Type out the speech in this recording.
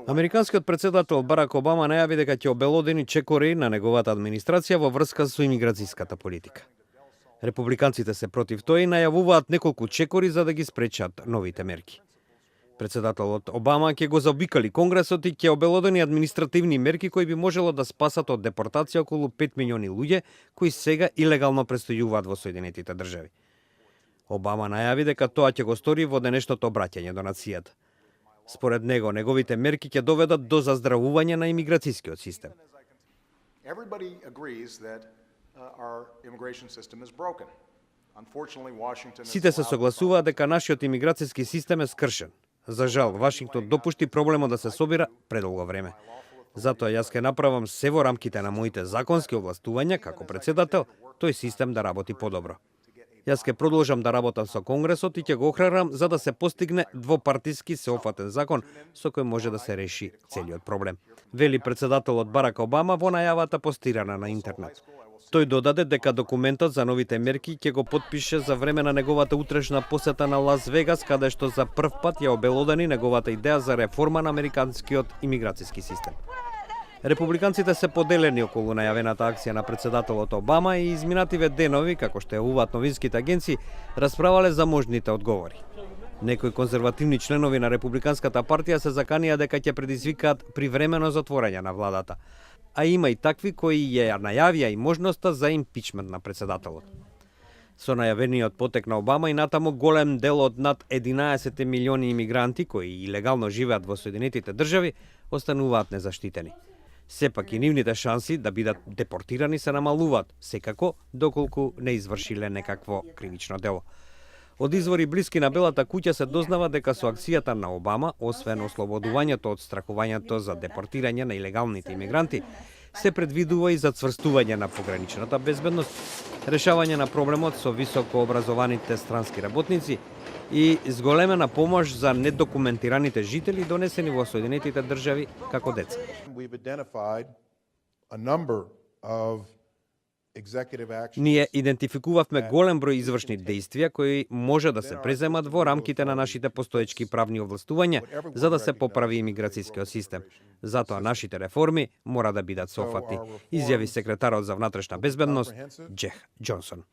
Американскиот претседател Барак Обама најави дека ќе обелодени чекори на неговата администрација во врска со имиграцијската политика. Републиканците се против тоа и најавуваат неколку чекори за да ги спречат новите мерки. Претседателот Обама ќе го заобикали Конгресот и ќе обелодени административни мерки кои би можело да спасат од депортација околу 5 милиони луѓе кои сега илегално престојуваат во Соединетите држави. Обама најави дека тоа ќе го стори во денешното обраќање до нацијата. Според него, неговите мерки ќе доведат до заздравување на имиграцијскиот систем. Сите се согласуваат дека нашиот имиграцијски систем е скршен. За жал, Вашингтон допушти проблемот да се собира предолго време. Затоа јас ќе направам се во рамките на моите законски овластувања како претседател, тој систем да работи подобро. Јас ќе продолжам да работам со Конгресот и ќе го охрабрам за да се постигне двопартиски сеопфатен закон со кој може да се реши целиот проблем. Вели претседателот Барак Обама во најавата постирана на интернет. Тој додаде дека документот за новите мерки ќе го потпише за време на неговата утрешна посета на Лас Вегас, каде што за прв пат ја обелодени неговата идеја за реформа на американскиот имиграцијски систем. Републиканците се поделени околу најавената акција на претседателот Обама и изминативе денови, како што јавуваат новинските агенции, расправале за можните одговори. Некои конзервативни членови на Републиканската партија се заканија дека ќе предизвикаат привремено затворање на владата, а има и такви кои ја најавија и можноста за импичмент на претседателот. Со најавениот потек на Обама и натаму голем дел од над 11 милиони имигранти кои илегално живеат во Соединетите држави остануваат незаштитени. Сепак и нивните шанси да бидат депортирани се намалуваат, секако доколку не извршиле некакво кривично дело. Од извори блиски на Белата куќа се дознава дека со акцијата на Обама, освен ослободувањето од страхувањето за депортирање на илегалните имигранти, се предвидува и зацврстување на пограничната безбедност, решавање на проблемот со високо образованите странски работници и зголемена помош за недокументираните жители донесени во Соединетите држави како деца. Ние идентификувавме голем број извршни действија кои може да се преземат во рамките на нашите постоечки правни овластувања за да се поправи имиграцијскиот систем. Затоа нашите реформи мора да бидат софатни, изјави секретарот за внатрешна безбедност Джех Џонсон.